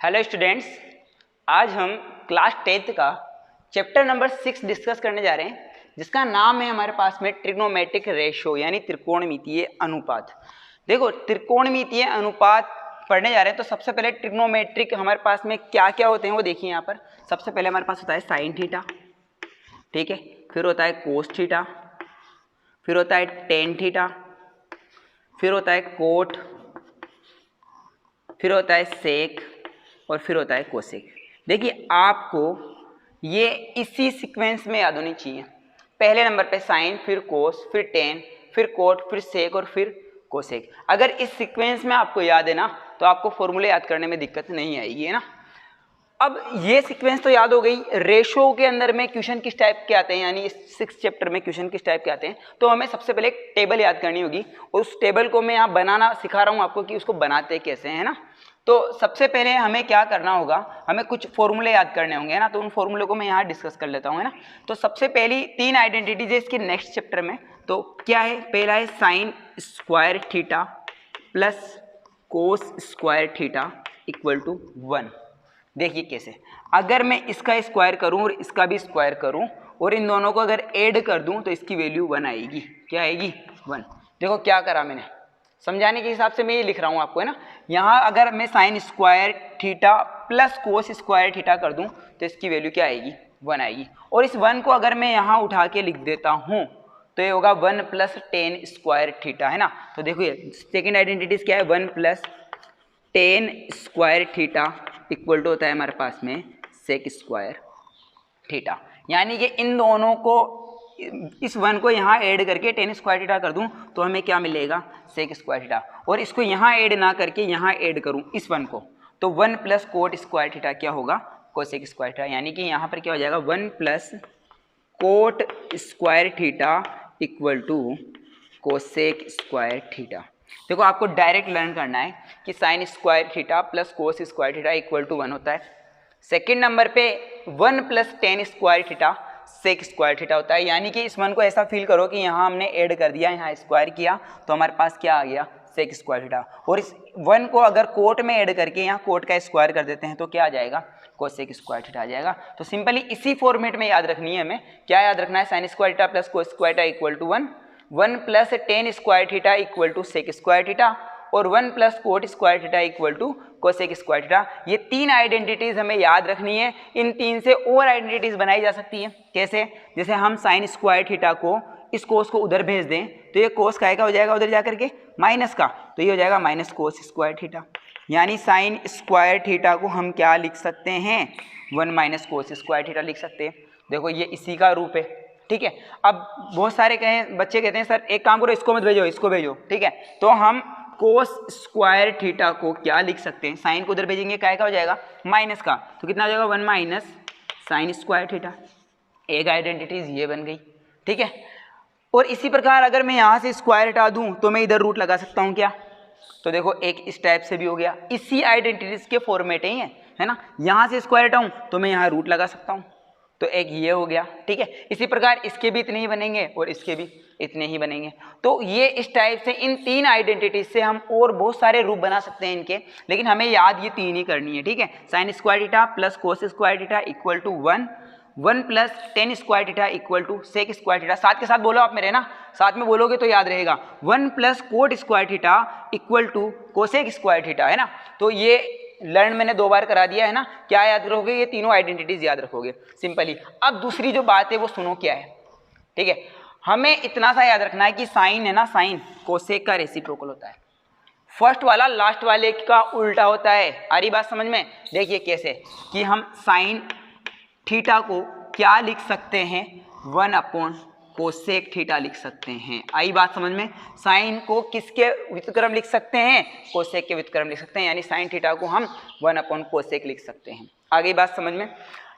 Hello students, आज हम class 10th का चैप्टर नंबर 6 डिस्कस करने जा रहे हैं, जिसका नाम है हमारे पास में ट्रिग्नोमेट्रिक रेशो यानी त्रिकोणमितीय अनुपात। देखो, त्रिकोणमितीय अनुपात पढ़ने जा रहे हैं तो सबसे पहले ट्रिग्नोमेट्रिक हमारे पास में क्या क्या होते हैं वो देखिए। यहाँ पर सबसे पहले हमारे पास होता है साइन थीटा, ठीक है, फिर होता है कोस थीटा, फिर होता है टेन थीटा, फिर होता है कोट, फिर होता है सेक और फिर होता है कोसेक। देखिए, आपको ये इसी सीक्वेंस में याद होनी चाहिए। पहले नंबर पे साइन, फिर कोस, फिर टेन, फिर कोट, फिर सेक और फिर कोसेक। अगर इस सीक्वेंस में आपको याद है ना तो आपको फॉर्मूले याद करने में दिक्कत नहीं आएगी, है ना। अब ये सीक्वेंस तो याद हो गई। रेशो के अंदर में क्वेश्चन किस टाइप के आते हैं, यानी इस 6 चैप्टर में क्वेश्चन किस टाइप के आते हैं, तो हमें सबसे पहले एक टेबल याद करनी होगी। उस टेबल को मैं यहाँ बनाना सिखा रहा हूँ आपको कि उसको बनाते कैसे हैं ना। तो सबसे पहले हमें क्या करना होगा, हमें कुछ फॉर्मूले याद करने होंगे, है ना। तो उन फॉर्मूले को मैं यहाँ डिस्कस कर लेता हूँ, है ना। तो सबसे पहली 3 आइडेंटिटीज है इसके नेक्स्ट चैप्टर में। तो क्या है, पहला है sine square theta plus cos square theta equal to 1। देखिए कैसे, अगर मैं इसका स्क्वायर करूं और इसका भी स्क्वायर करूं और इन दोनों को अगर ऐड कर दूं तो इसकी वैल्यू 1 आएगी। क्या आएगी? 1। देखो क्या करा मैंने, समझाने के हिसाब से मैं ये लिख रहा हूं आपको, है ना। यहाँ अगर मैं sign square theta plus cos square theta कर दूं तो इसकी वैल्यू क्या आएगी? 1 आएगी। और इस 1 को अगर मैं यहाँ उठा के लिख देता हूँ तो ये होगा 1 प्लस टेन स्क्वायर थीटा, है ना। तो देखो ये सेकेंड आइडेंटिटीज क्या है, 1 plus tan square theta equal to होता है हमारे पास में सेक स्क्वायर थीटा। यानी कि इन दोनों को, इस 1 को यहाँ ऐड करके टेन स्क्वायर थीटा कर दूं तो हमें क्या मिलेगा? Sec square theta. और इसको यहाँ ऐड ना करके यहाँ ऐड करूँ इस 1 को, तो 1 प्लस कोट स्क्वायर थीटा क्या होगा? Cosec square theta. यानी कि यहाँ पर क्या हो जाएगा, 1 plus cot square theta equal to cosec square theta. देखो, आपको डायरेक्ट लर्न करना है कि sine square theta plus cos square theta equal to 1 होता है। सेकेंड नंबर पे 1 plus tan square theta sec square theta होता है। यानी कि इस 1 को ऐसा फील करो कि यहाँ हमने ऐड कर दिया, यहाँ स्क्वायर किया तो हमारे पास क्या आ गया? Sec square theta. और इस 1 को अगर कोट में ऐड करके यहाँ कोट का स्क्वायर कर देते हैं तो क्या आ जाएगा? कोसेक स्क्वायर थीटा आ जाएगा। तो सिंपली इसी फॉर्मेट में याद रखनी है हमें। क्या याद रखना है? Sine square theta plus cos square theta equal to 1, 1 plus tan square theta equal to sec square theta और 1 plus cot square theta equal to cosec square theta. ये 3 आइडेंटिटीज हमें याद रखनी है। इन 3 से और आइडेंटिटीज बनाई जा सकती है। कैसे? जैसे हम साइन स्क्वायर थीटा को, इस कोस को उधर भेज दें तो ये कोस का हो जाएगा उधर जाकर के माइनस का, तो ये हो जाएगा माइनस कोस स्क्वायर थीटा। यानी साइन स्क्वायर थीटा को हम क्या लिख सकते हैं? 1 माइनस कोस स्क्वायर थीटा लिख सकते हैं। देखो ये इसी का रूप है, ठीक है। अब बहुत सारे बच्चे कहते हैं सर एक काम करो, इसको मत भेजो, इसको भेजो, ठीक है। तो हम कोस स्क्वायर थीटा को क्या लिख सकते हैं? साइन को उधर भेजेंगे, क्या हो जाएगा? माइनस का, तो कितना हो जाएगा? 1 माइनस साइन स्क्वायर थीटा। एक आइडेंटिटीज ये बन गई, ठीक है। और इसी प्रकार अगर मैं यहाँ से स्क्वायर हटा दूँ तो मैं इधर रूट लगा सकता हूँ क्या? तो देखो एक इस टाइप से भी हो गया। इसी आइडेंटिटीज के फॉर्मेट ही है ना। यहाँ से स्क्वायर हटाऊँ तो मैं यहाँ रूट लगा सकता हूँ, तो एक ये हो गया, ठीक है। इसी प्रकार इसके भी इतने ही बनेंगे और इसके भी इतने ही बनेंगे। तो ये इस टाइप से इन 3 आइडेंटिटीज से हम और बहुत सारे रूप बना सकते हैं इनके, लेकिन हमें याद ये 3 ही करनी है, ठीक है। Sine square theta plus cos square theta equal to 1, 1 plus tan square theta equal to sec square theta. साथ के साथ बोलो आप मेरे ना, साथ में बोलोगे तो याद रहेगा। 1 plus cot square theta equal to cosec square theta, है ना। तो ये लर्न मैंने 2 बार करा दिया, है ना। क्या याद रखोगे? ये तीनों आइडेंटिटीज याद रखोगे सिंपली। अब दूसरी जो बात है वो सुनो क्या है, ठीक है। हमें इतना सा याद रखना है कि साइन है ना, साइन कोसेक का रेसिप्रोकल होता है। फर्स्ट वाला लास्ट वाले का उल्टा होता है। आ रही बात समझ में? देखिए कैसे कि हम साइन थीटा को क्या लिख सकते हैं? 1 अपॉन कोसेक थीटा लिख सकते हैं। आई बात समझ में? साइन को किसके व्युत्क्रम लिख सकते हैं? कोसेक के व्युत्क्रम लिख सकते हैं। यानी साइन थीटा को हम 1 अपॉन कोसेक लिख सकते हैं। आगे बात समझ में?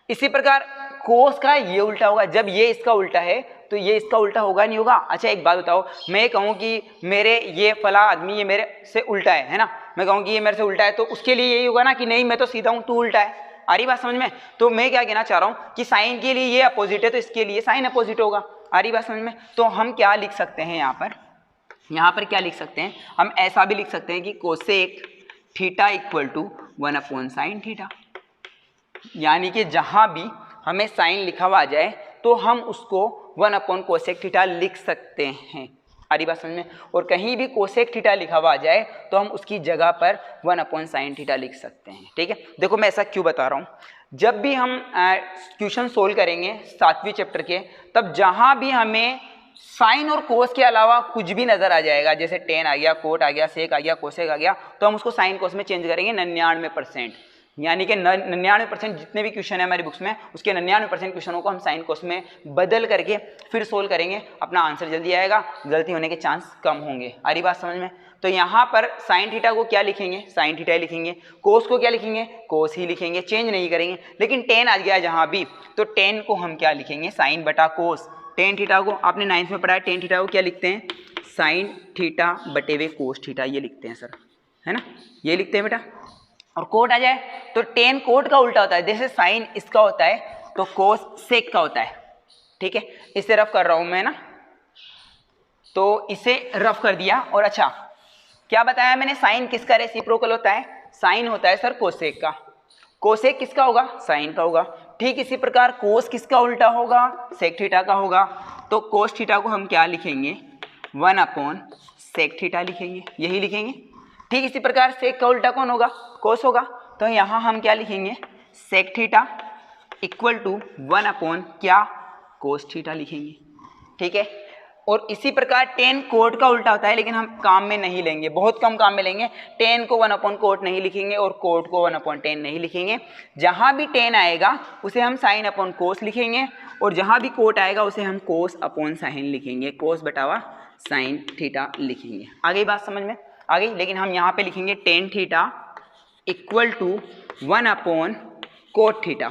इसी प्रकार कोस का ये उल्टा होगा। जब ये इसका उल्टा है तो ये इसका उल्टा होगा नहीं होगा? अच्छा एक बात बताओ, मैं कहूँ कि मेरे ये फला आदमी ये मेरे से उल्टा है ना, मैं कहूँ कि ये मेरे से उल्टा है, तो उसके लिए यही होगा ना कि नहीं मैं तो सीधा हूँ, तू उल्टा है। आ रही बात समझ में? तो मैं क्या कहना चाह रहा हूँ कि साइन के लिए ये अपोजिट है तो इसके लिए साइन अपोजिट होगा। आ रही बात समझ में? तो हम क्या लिख सकते हैं यहाँ पर क्या लिख सकते हैं? हम ऐसा भी लिख सकते हैं कि cosec theta equal to 1/sin theta. यानी कि जहाँ भी हमें साइन लिखा हुआ आ जाए तो हम उसको 1/cosec थीटा लिख सकते हैं। आ रही बात समझ में? और कहीं भी कोसेक थीटा लिखा हुआ आ जाए तो हम उसकी जगह पर 1/sin थीटा लिख सकते हैं। ठीक है, देखो मैं ऐसा क्यों बता रहा हूँ, जब भी हम क्वेश्चन सोल्व करेंगे 7वीं चैप्टर के, तब जहाँ भी हमें साइन और कोस के अलावा कुछ भी नजर आ जाएगा, जैसे टेन आ गया, कोट आ गया, सेक आ गया, कोसेक आ गया, तो हम उसको साइन कोस में चेंज करेंगे 99%। यानी कि 99% जितने भी क्वेश्चन है हमारी बुक्स में, उसके 99% क्वेश्चनों को हम साइन कोस में बदल करके फिर सोल्व करेंगे, अपना आंसर जल्दी आएगा, गलती होने के चांस कम होंगे। आ रही बात समझ में? तो यहाँ पर साइन थीटा को क्या लिखेंगे? साइन थीटा ही लिखेंगे। कोस को क्या लिखेंगे? कोस ही लिखेंगे, चेंज नहीं करेंगे। लेकिन टेन आ गया जहाँ भी, तो टेन को हम क्या लिखेंगे? साइन बटा कोस। टेन थीटा को आपने 9th में पढ़ा है, टेन थीटा को क्या लिखते हैं? साइन थीटा बटे वे कोस थीटा, ये लिखते हैं सर, है ना, ये लिखते हैं बेटा। और कोट आ जाए तो टेन कोट का उल्टा होता है, जैसे साइन इसका होता है तो कोस सेक का होता है। ठीक है, इसे रफ कर रहा हूं मैं ना, तो इसे रफ कर दिया। और अच्छा क्या बताया मैंने? साइन किसका रेसिप्रोकल होता है? साइन होता है सर कोसेक का। कोसेक किसका होगा? साइन का होगा। ठीक इसी प्रकार कोस किसका उल्टा होगा? सेक थीटा का होगा। तो कोस थीटा को हम क्या लिखेंगे? 1/sec थीटा लिखेंगे, यही लिखेंगे। ठीक इसी प्रकार सेक का उल्टा कौन होगा? कोस होगा। तो यहाँ हम क्या लिखेंगे? सेक थीटा इक्वल टू 1/ क्या? कोस थीटा लिखेंगे। ठीक है, और इसी प्रकार टेन कोट का उल्टा होता है, लेकिन हम काम में नहीं लेंगे, बहुत कम काम में लेंगे। टेन को 1/कोट नहीं लिखेंगे और कोट को 1/10 नहीं लिखेंगे। जहाँ भी टेन आएगा उसे हम साइन अपॉन कोस लिखेंगे, और जहाँ भी कोट आएगा उसे हम कोस अपॉन साइन लिखेंगे, कोस बटावा साइन थीटा लिखेंगे। आ गई बात समझ में? आ गई। लेकिन हम यहाँ पे लिखेंगे टेन थीटा इक्वल टू 1/कोट थीटा।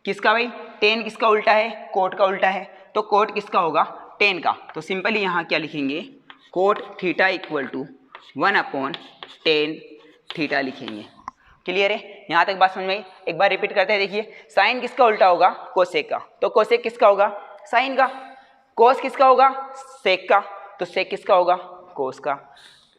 किसका भाई? टेन किसका उल्टा है? कोट का उल्टा है। तो कोट किसका होगा? टेन का। तो सिंपली यहाँ क्या लिखेंगे? Cot theta equal to 1/10 theta लिखेंगे। क्लियर है? यहाँ तक बात समझ में आई? एक बार रिपीट करते हैं, देखिए साइन किसका उल्टा होगा? कोसेक का। तो कोसेक किसका होगा? साइन का। कोस किसका होगा? सेक का। तो सेक किसका होगा? कोस का।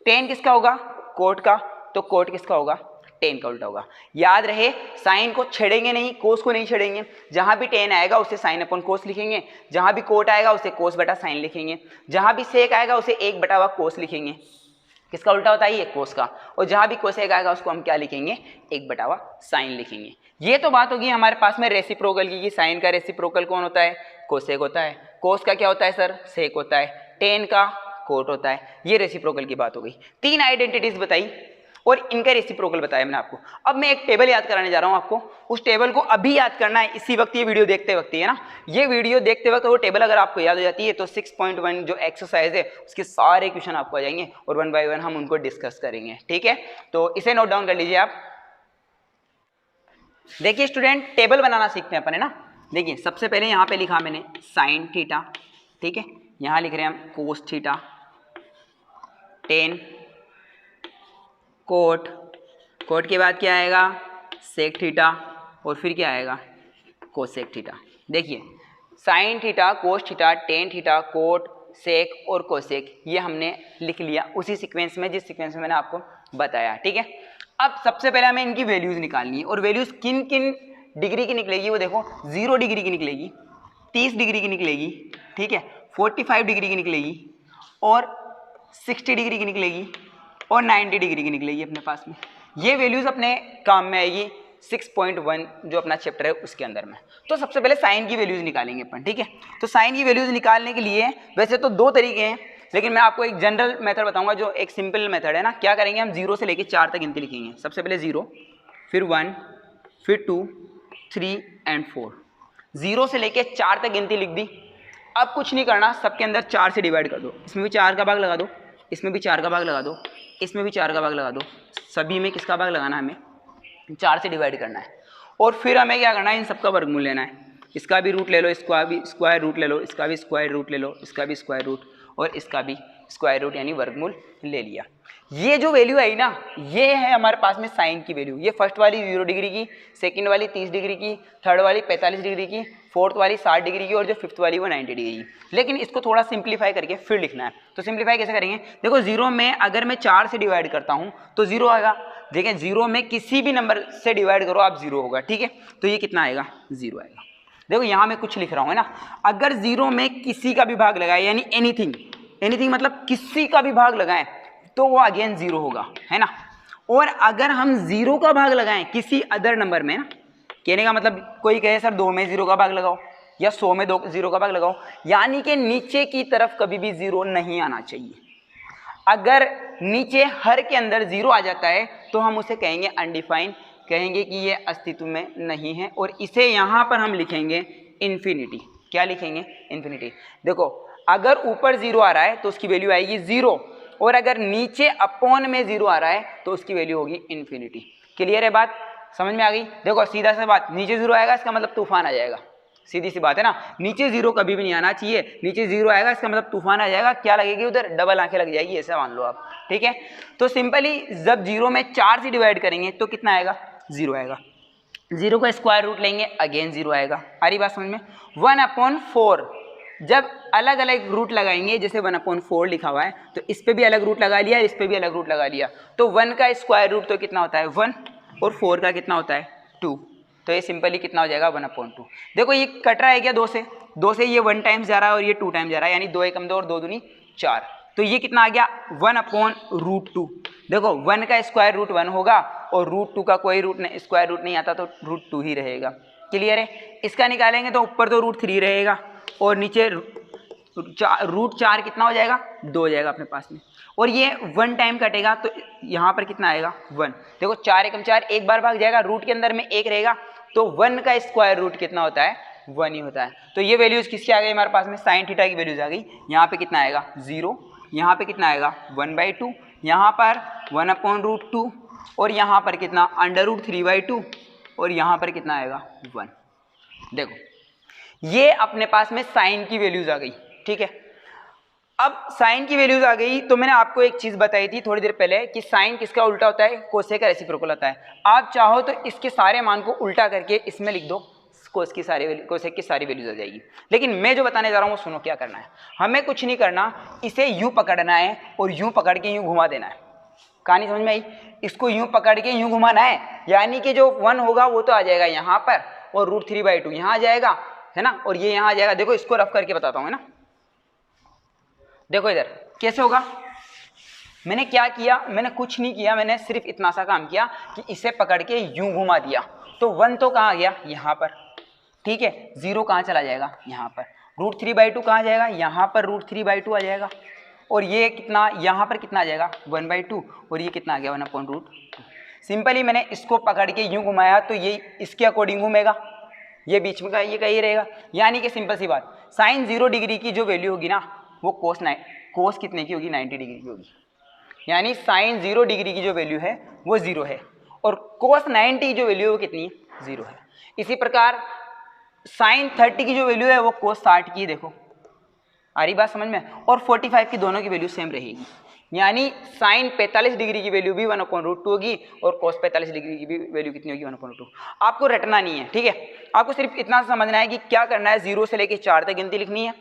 टेन किसका होगा? कोट का। तो कोट किसका होगा? टेन का उल्टा होगा। याद रहे, साइन को छेड़ेंगे नहीं, कोस को नहीं छेड़ेंगे। जहां भी टेन आएगा उसे साइन अपॉन कोस लिखेंगे, जहां भी कोट आएगा उसे कोस बटा साइन लिखेंगे, जहां भी सेक आएगा उसे 1/वा कोस लिखेंगे। किसका उल्टा होता है? ये कोस का। और जहां भी कोसेक आएगा उसको हम क्या लिखेंगे? 1/वा साइन लिखेंगे। ये तो बात होगी हमारे पास में रेसिप्रोकल की, कि साइन का रेसिप्रोकल कौन होता है? कोसेक होता है। कोस का क्या होता है सर? सेक होता है। टेन का कोट होता है। ये रेसिप्रोकल की बात हो गई। 3 आइडेंटिटीज बताई और इनका रेसिप्रोकल बताया मैंने आपको। अब मैं एक टेबल याद कराने जा रहा हूं आपको, उस टेबल को अभी याद करना है, इसी वक्त, ये वीडियो देखते वक्त ही, है ना। ये वीडियो देखते वक्त वो टेबल अगर आपको याद हो जाती है तो 6.1 जो एक्सरसाइज है उसके सारे क्वेश्चन आपको आ जाएंगे और 1 बाय 1 हम उनको डिस्कस करेंगे। ठीक है, तो इसे नोट डाउन कर लीजिए आप। देखिए स्टूडेंट, टेबल बनाना सीखते हैं अपन, है ना। देखिए सबसे पहले यहाँ पे लिखा मैंने साइन थीटा, ठीक है, यहाँ लिख रहे हैं हम cos theta, tan, cot, cot के बाद क्या आएगा? सेक थीटा, और फिर क्या आएगा? Cosec theta. देखिए sine theta, cos theta, tan theta, cot, sec और कोसेक, ये हमने लिख लिया उसी सीक्वेंस में जिस सीक्वेंस में मैंने आपको बताया। ठीक है, अब सबसे पहले हमें इनकी वैल्यूज निकालनी है, और वैल्यूज किन किन डिग्री की निकलेगी वो देखो। 0 डिग्री की निकलेगी, 30 डिग्री की निकलेगी, ठीक है, 45 डिग्री की निकलेगी, और 60 डिग्री की निकलेगी, और 90 डिग्री की निकलेगी अपने पास में। ये वैल्यूज अपने काम में आएगी 6.1 जो अपना चैप्टर है उसके अंदर में। तो सबसे पहले साइन की वैल्यूज निकालेंगे अपन। ठीक है, तो साइन की वैल्यूज निकालने के लिए वैसे तो 2 तरीके हैं, लेकिन मैं आपको एक जनरल मेथड बताऊंगा जो एक सिंपल मेथड है ना। क्या करेंगे हम? 0 से लेकर 4 तक गिनती लिखेंगे। सबसे पहले 0, फिर 1, फिर 2, 3 एंड 4। 0 से लेकर 4 तक गिनती लिख दी। अब कुछ नहीं करना, सबके अंदर 4 से डिवाइड कर दो। इसमें भी 4 का भाग लगा दो, इसमें भी 4 का भाग लगा दो, इसमें भी 4 का भाग लगा दो। सभी में किसका भाग लगाना है? हमें 4 से डिवाइड करना है। और फिर हमें क्या करना है? इन सबका वर्गमूल लेना है। इसका भी रूट ले लो, इसका भी स्क्वायर रूट ले लो, इसका भी स्क्वायर रूट ले लो, इसका भी स्क्वायर रूट, और इसका भी स्क्वायर रूट यानी वर्गमूल ले लिया। ये जो वैल्यू आई ना, ये है हमारे पास में साइन की वैल्यू। ये फर्स्ट वाली 0 डिग्री की, सेकंड वाली 30 डिग्री की, थर्ड वाली 45 डिग्री की, फोर्थ वाली 60 डिग्री की और जो फिफ्थ वाली वो 90 डिग्री की। लेकिन इसको थोड़ा सिंप्लीफाई करके फिर लिखना है। तो सिंप्लीफाई कैसे करेंगे? देखो 0 में अगर मैं 4 से डिवाइड करता हूँ तो 0 आएगा। देखिए 0 में किसी भी नंबर से डिवाइड करो आप 0 होगा, ठीक है। तो ये कितना आएगा? 0 आएगा। देखो यहाँ मैं कुछ लिख रहा हूँ है ना, अगर 0 में किसी का भी भाग लगाए यानी एनीथिंग, एनीथिंग मतलब किसी का भी भाग लगाएं तो वो अगेन 0 होगा, है ना। और अगर हम 0 का भाग लगाएं किसी अदर नंबर में ना, कहने का मतलब कोई कहे सर 2 में 0 का भाग लगाओ या 100 में 0 का भाग लगाओ, यानी कि नीचे की तरफ कभी भी 0 नहीं आना चाहिए। अगर नीचे हर के अंदर 0 आ जाता है तो हम उसे कहेंगे अनडिफाइंड, कहेंगे कि ये अस्तित्व में नहीं है। और इसे यहाँ पर हम लिखेंगे इन्फिनिटी। क्या लिखेंगे? इन्फिनिटी। देखो अगर ऊपर 0 आ रहा है तो उसकी वैल्यू आएगी 0, और अगर नीचे अपॉन में 0 आ रहा है तो उसकी वैल्यू होगी इन्फिनिटी। क्लियर है बात? समझ में आ गई? देखो सीधा सा बात, नीचे 0 आएगा इसका मतलब तूफान आ जाएगा। सीधी सी बात है ना, नीचे 0 कभी भी नहीं आना चाहिए। नीचे 0 आएगा इसका मतलब तूफान आ जाएगा। क्या लगेगी उधर? डबल आंखें लग जाएगी, ऐसा मान लो आप, ठीक है। तो सिंपली जब 0 में 4 से डिवाइड करेंगे तो कितना आएगा? 0 आएगा। 0 का स्क्वायर रूट लेंगे अगेन 0 आएगा। आ रही बात समझ में? 1/4 जब अलग अलग रूट लगाएंगे, जैसे 1/4 लिखा हुआ है तो इस पे भी अलग रूट लगा लिया, इस पे भी अलग रूट लगा लिया, तो 1 का स्क्वायर रूट तो कितना होता है? 1, और 4 का कितना होता है? 2। तो ये सिंपली कितना हो जाएगा? 1/2। देखो ये कट रहा है क्या? 2 से ये 1 टाइम्स जा रहा है और ये 2 टाइम्स जा रहा है, यानी 2 एकम 2 और 2 दूनी 4। तो ये कितना आ गया? 1/√2। देखो 1 का स्क्वायर रूट 1 होगा और √2 का कोई स्क्वायर रूट नहीं आता तो √2 ही रहेगा। क्लियर है? इसका निकालेंगे तो ऊपर तो √3 रहेगा और नीचे √4 कितना हो जाएगा? 2 हो जाएगा अपने पास में। और ये 1 टाइम कटेगा तो यहाँ पर कितना आएगा? 1। देखो 4 एकम 4 एक बार भाग जाएगा, रूट के अंदर में 1 रहेगा, तो 1 का स्क्वायर रूट कितना होता है? 1 ही होता है। तो ये वैल्यूज किसकी आ गई हमारे पास में? साइन थीटा की वैल्यूज आ गई। यहाँ पे कितना आएगा? 0, यहाँ पे कितना आएगा? 1/2, यहाँ पर 1/√2 और यहाँ पर कितना? √3/2 और यहाँ पर कितना आएगा? 1। देखो ये अपने पास में साइन की वैल्यूज आ गई, ठीक है। अब साइन की वैल्यूज आ गई तो मैंने आपको एक चीज बताई थी थोड़ी देर पहले कि साइन किसका उल्टा होता है? कोसेक का रेसिप्रोकल होता है। आप चाहो तो इसके सारे मान को उल्टा करके इसमें लिख दो, कोसेक की सारी वैल्यूज आ जाएगी। लेकिन मैं जो बताने जा रहा हूँ वो सुनो, क्या करना है। हमें कुछ नहीं करना, इसे यूं पकड़ना है और यूं पकड़ के यूं घुमा देना है। कहानी समझ में आई? इसको यूं पकड़ के यूं घुमाना है, यानी कि जो 1 होगा वो तो आ जाएगा यहाँ पर और √3/2 यहाँ आ जाएगा, है ना, और ये यहाँ आ जाएगा। देखो इसको रफ करके बताता हूँ, है ना। देखो इधर कैसे होगा। मैंने क्या किया? मैंने कुछ नहीं किया, मैंने सिर्फ इतना सा काम किया कि इसे पकड़ के यूं घुमा दिया। तो 1 तो कहाँ गया? यहाँ पर, ठीक है। 0 कहाँ चला जाएगा? यहाँ पर। √3/2 कहाँ जाएगा? यहाँ पर √3/2 आ जाएगा। और ये कितना? यहाँ पर कितना आ जाएगा? 1/2 और ये कितना आ गया? 1/√2। सिंपली मैंने इसको पकड़ के यूं घुमाया तो ये इसके अकॉर्डिंग घूमेगा, ये बीच में का ये कहीं रहेगा। यानी कि सिंपल सी बात, साइन 0 डिग्री की जो वैल्यू होगी ना वो कोस कितने की होगी? 90 डिग्री की होगी। यानी साइन 0 डिग्री की जो वैल्यू है वो 0 है और कोस 90 की जो वैल्यू है वो कितनी है? 0 है। इसी प्रकार साइन 30 की जो वैल्यू है वो कोस 60 की, देखो आ रही बात समझ में। और 45 की दोनों की वैल्यू सेम रहेगी। यानी साइन 45 डिग्री की वैल्यू भी 1/√2 होगी और कोस 45 डिग्री की भी वैल्यू कितनी होगी? 1/2। आपको रटना नहीं है, ठीक है। आपको सिर्फ इतना समझना है कि क्या करना है, 0 से लेके 4 तक गिनती लिखनी है,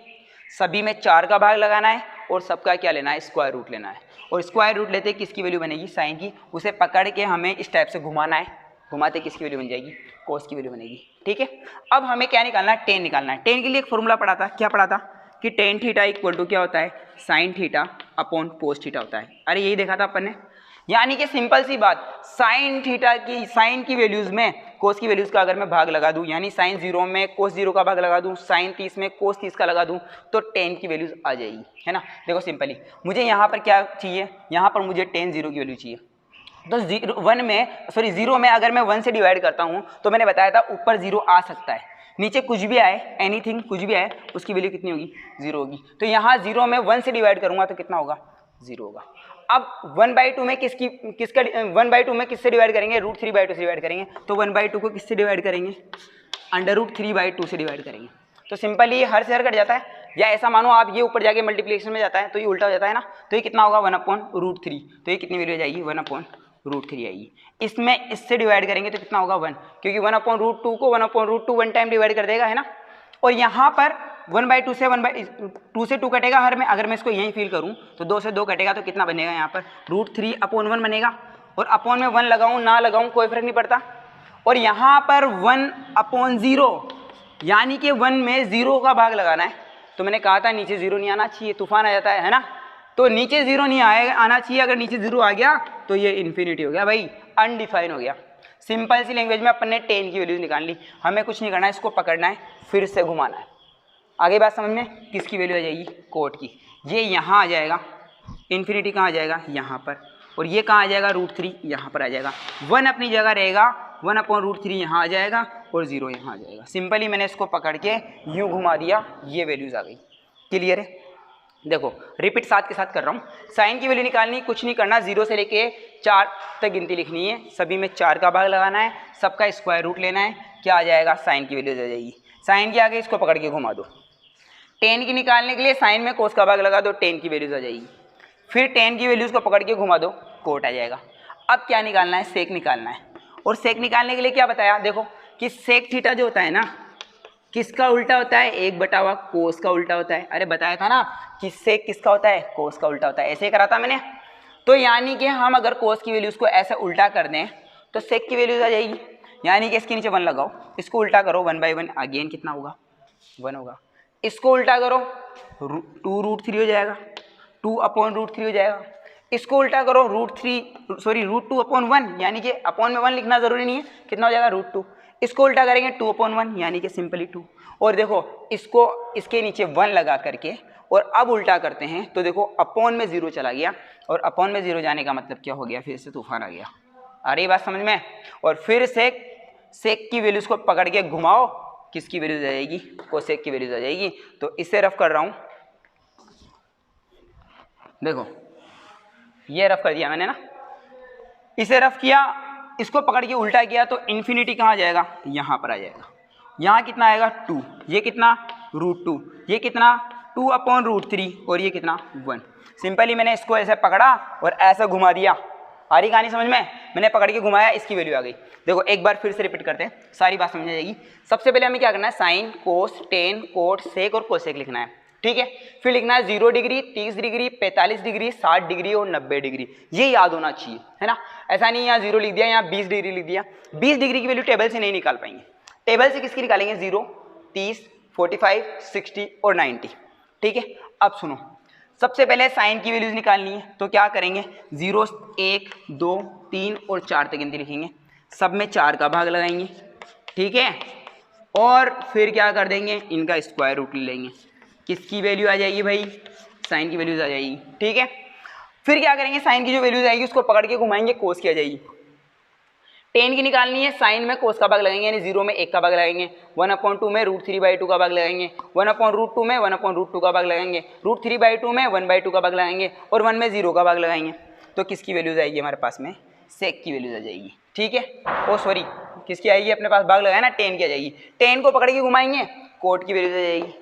सभी में 4 का भाग लगाना है और सबका क्या लेना है? स्क्वायर रूट लेना है। और स्क्वायर रूट लेते किसकी वैल्यू बनेगी? साइन की। उसे पकड़ के हमें इस टाइप से घुमाना है, घुमाते किसकी वैल्यू बन जाएगी? कोस की वैल्यू बनेगी, ठीक है। अब हमें क्या निकालना है? टेन निकालना है। टेन के लिए एक फॉर्मूला पढ़ा था, क्या पढ़ा था? कि टेन थीटा इक्वल टू क्या होता है? Sine theta upon cos theta होता है। अरे यही देखा था अपन ने। यानी कि सिंपल सी बात, साइन थीटा की, साइन की वैल्यूज में कोस की वैल्यूज का अगर मैं भाग लगा दूं, यानी साइन 0 में कोस 0 का भाग लगा दूं, साइन 30 में कोस 30 का लगा दूं, तो टेन की वैल्यूज आ जाएगी, है ना। देखो सिंपली मुझे यहाँ पर क्या चाहिए? यहाँ पर मुझे टेन 0 की वैल्यू चाहिए। तो 0 में अगर मैं 1 से डिवाइड करता हूँ तो मैंने बताया था ऊपर 0 आ सकता है, नीचे कुछ भी आए, एनीथिंग कुछ भी आए, उसकी वैल्यू कितनी होगी? 0 होगी। तो यहाँ 0 में 1 से डिवाइड करूंगा तो कितना होगा? 0 होगा। अब 1/2 में किसका 1/2 में किससे डिवाइड करेंगे? √3/2 से डिवाइड करेंगे। तो 1/2 को किससे डिवाइड करेंगे? √3/2 से डिवाइड करेंगे। तो सिंपली हर से हर कट जाता है, या ऐसा मानो आप ये ऊपर जाके मल्टीप्लिकेशन में जाता है तो ये उल्टा हो जाता है ना, तो ये कितना होगा 1/√3, तो ये कितनी वैल्यू आ जाएगी 1/√3 आएगी। इसमें इससे डिवाइड करेंगे तो कितना होगा 1, क्योंकि 1/√2 को 1/√2 वन टाइम डिवाइड कर देगा, है ना। और यहाँ पर 1/2 से 1/2 से 2 कटेगा हर में, अगर मैं इसको यहीं फिल करूँ तो 2 से 2 कटेगा तो कितना बनेगा यहाँ पर √3/1 बनेगा। और अपॉन में 1 लगाऊँ ना लगाऊँ कोई फर्क नहीं पड़ता। और यहाँ पर 1/0 यानी कि 1 में 0 का भाग लगाना है, तो मैंने कहा था नीचे 0 नहीं आना चाहिए, तूफान आ जाता है ना। तो नीचे 0 नहीं आएगा, आना चाहिए, अगर नीचे 0 आ गया तो ये इन्फिनिटी हो गया भाई, अनडिफाइन हो गया। सिंपल सी लैंग्वेज में अपन ने 10 की वैल्यूज निकाल ली, हमें कुछ नहीं करना है, इसको पकड़ना है फिर से घुमाना है। आगे बात समझ में, किसकी वैल्यू आ जाएगी कोट की, ये यहाँ आ जाएगा, इन्फिनिटी कहाँ आ जाएगा यहाँ पर, और ये कहाँ आ जाएगा √3 यहाँ पर आ जाएगा। 1 अपनी जगह रहेगा, 1/√3 यहाँ आ जाएगा और 0 यहाँ आ जाएगा। सिंपली मैंने इसको पकड़ के यूँ घुमा दिया, ये वैल्यूज आ गई। क्लियर है? देखो रिपीट साथ के साथ कर रहा हूँ। साइन की वैल्यू निकालनी, कुछ नहीं करना, 0 से लेके 4 तक गिनती लिखनी है, सभी में 4 का भाग लगाना है, सबका स्क्वायर रूट लेना है, क्या आ जाएगा साइन की वैल्यू आ जाएगी। साइन के आगे इसको पकड़ के घुमा दो। 10 की निकालने के लिए साइन में कोस का भाग लगा दो, 10 की वैल्यूज आ जाएगी। फिर 10 की वैल्यूज को पकड़ के घुमा दो, कोट आ जाएगा। अब क्या निकालना है, सेक निकालना है। और सेक निकालने के लिए क्या बताया, देखो कि सेक थीटा जो होता है ना, किसका उल्टा होता है, 1/, कोस का उल्टा होता है। अरे बताया था ना कि सेक किसका होता है, कोस का उल्टा होता है, ऐसे ही करा था मैंने। तो यानी कि हम अगर कोस की वैल्यूज को ऐसे उल्टा कर दें तो सेक की वैल्यूज आ जाएगी, यानी कि इसके नीचे 1 लगाओ, इसको उल्टा करो 1/1, अगेन कितना होगा 1 होगा। इसको उल्टा करो 2√3 हो जाएगा, 2/√3 हो जाएगा। इसको उल्टा करो √2/1, यानी कि अपॉन में 1 लिखना जरूरी नहीं है, कितना हो जाएगा √2। इसको उल्टा करेंगे 2/1, यानी कि सिंपली 2। और देखो इसको इसके नीचे 1 लगा करके और अब उल्टा करते हैं तो देखो अपॉन में 0 चला गया, और अपॉन में 0 जाने का मतलब क्या हो गया, फिर से तूफान आ गया। आ रही बात समझ में? और फिर सेक की वैल्यूज को पकड़ के घुमाओ, किसकी वैल्यूज आ जाएगी, कोसेक की वैल्यूज आ जाएगी। तो इसे रफ कर रहा हूँ, देखो ये रफ कर दिया मैंने ना, इसे रफ किया, इसको पकड़ के उल्टा किया तो इन्फिनिटी कहाँ आ जाएगा, यहाँ पर आ जाएगा। यहाँ कितना आएगा 2, ये कितना √2, ये कितना 2/√3 और ये कितना 1। सिंपली मैंने इसको ऐसे पकड़ा और ऐसा घुमा दिया। आ रही कहानी समझ में? मैंने पकड़ के घुमाया, इसकी वैल्यू आ गई। देखो एक बार फिर से रिपीट करते हैं, सारी बात समझ जाएगी। सबसे पहले हमें क्या करना है, साइन, कोस, टेन, कोट, सेक और कोसेक लिखना है, ठीक है। फिर लिखना है 0 डिग्री, 30 डिग्री, 45 डिग्री, 60 डिग्री और 90 डिग्री, ये याद होना चाहिए, है ना। ऐसा नहीं यहाँ 0 लिख दिया, यहाँ 20 डिग्री लिख दिया। 20 डिग्री की वैल्यू टेबल से नहीं निकाल पाएंगे, टेबल से किसकी निकालेंगे, 0, 30, 45, 60 और 90, ठीक है। अब सुनो, सबसे पहले साइन की वैल्यूज निकालनी है, तो क्या करेंगे 0, 1, 2, 3 और 4 तक गिनती लिखेंगे, सब में 4 का भाग लगाएंगे, ठीक है। और फिर क्या कर देंगे, इनका स्क्वायर रूट ले लेंगे, किसकी वैल्यू आ जाएगी भाई, साइन की वैल्यूज आ जाएगी, ठीक है। फिर क्या करेंगे, साइन की जो वैल्यूज आएगी उसको पकड़ के घुमाएंगे, कोस की आ जाएगी। 10 की निकालनी है, साइन में कोस का भाग लगाएंगे, यानी 0 में 1 का भाग लगाएंगे, 1/2 में √3/2 का भाग लगाएंगे, 1/√2 में 1/√2 का भाग लगाएंगे, √3/2 में 1/2 का भाग लगाएंगे और 1 में 0 का भाग लगाएंगे। तो किसकी वैल्यूज आएगी हमारे पास में, सेक की वैल्यूज आ जाएगी, ठीक है। ओ सॉरी, किसकी आएगी, अपने पास भाग लगाया ना 10 की आ जाएगी। 10 को पकड़ के घुमाएंगे, कोट की वैल्यूज आ जाएगी।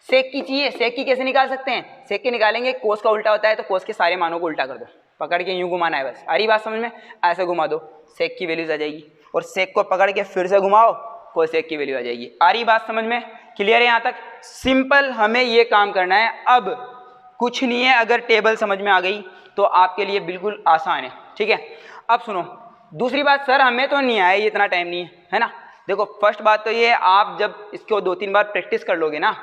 सेक की चाहिए, सेक की कैसे निकाल सकते हैं, सेक के निकालेंगे, कोस का उल्टा होता है तो कोस के सारे मानों को उल्टा कर दो, पकड़ के यूं घुमाना है बस। आ रही बात समझ में? ऐसे घुमा दो, सेक की वैल्यूज आ जाएगी। और सेक को पकड़ के फिर से घुमाओ, कोसेक की वैल्यू आ जाएगी। आ रही बात समझ में? क्लियर है यहाँ तक? सिंपल हमें ये काम करना है, अब कुछ नहीं है। अगर टेबल समझ में आ गई तो आपके लिए बिल्कुल आसान है, ठीक है। अब सुनो दूसरी बात, सर हमें तो नहीं आया, ये इतना टाइम नहीं है ना। देखो फर्स्ट बात तो ये है, आप जब इसको 2-3 बार प्रैक्टिस कर लोगे ना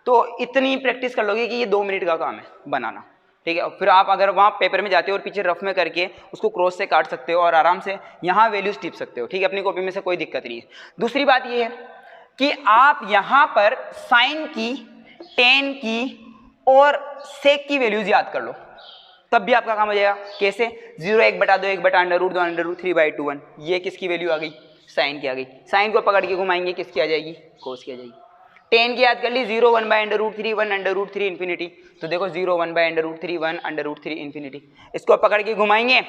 तो इतनी प्रैक्टिस कर लोगे कि ये 2 मिनट का काम है बनाना, ठीक है। फिर आप अगर वहाँ पेपर में जाते हो और पीछे रफ में करके उसको क्रॉस से काट सकते हो और आराम से यहाँ वैल्यूज टिप सकते हो, ठीक है। अपनी कॉपी में से कोई दिक्कत नहीं है। दूसरी बात ये है कि आप यहाँ पर साइन की, टेन की और सेक की वैल्यूज याद कर लो, तब भी आपका काम हो जाएगा। कैसे, 0, 1/2, 1/√2, √3/2, 1, ये किसकी वैल्यू आ गई, साइन की आ गई। साइन को पकड़ के घुमाएंगे, किसकी आ जाएगी, कोस की आ जाएगी। 10 की याद कर ली, 0, 1/√3, 1/√3 इन्फिनिटी। तो देखो 0, 1/√3, 1/√3 इन्फिनिटी। इसको पकड़ के घुमाएंगे,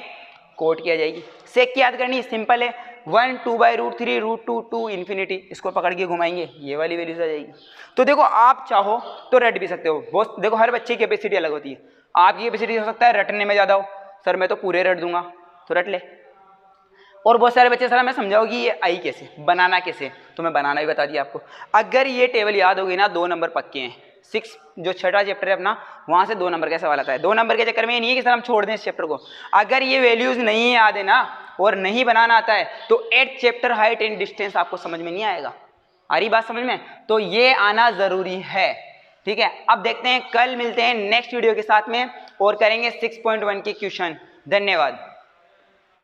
कोट की आ जाएगी। सेक की याद करनी सिंपल है, 1 2/√3 √2 टू इन्फिनिटी, इसको पकड़ के घुमाएंगे ये वाली वैल्यूज आ जाएगी। तो देखो आप चाहो तो रट भी सकते हो, वो देखो हर बच्चे की कैपेसिटी अलग होती है। आपकी कैपेसिटी हो सकता है रटने में ज़्यादा हो, सर मैं तो पूरे रट दूंगा, तो रट ले। और बहुत सारे बच्चे सर मैं समझाओ कि ये आई कैसे, बनाना कैसे, तो मैं बनाना भी बता दिया आपको। अगर ये टेबल याद हो गई ना 2 नंबर पक्के हैं। 6 जो छठा चैप्टर है अपना, वहाँ से 2 नंबर का सवाल आता है। 2 नंबर के चक्कर में ये नहीं है कि सर हम छोड़ दें इस चैप्टर को। अगर ये वैल्यूज नहीं याद है ना और नहीं बनाना आता है तो 8 चैप्टर हाइट एंड डिस्टेंस आपको समझ में नहीं आएगा। आ रही बात समझ में? तो ये आना जरूरी है, ठीक है। अब देखते हैं, कल मिलते हैं नेक्स्ट वीडियो के साथ में और करेंगे 6.1 के क्वेश्चन। धन्यवाद।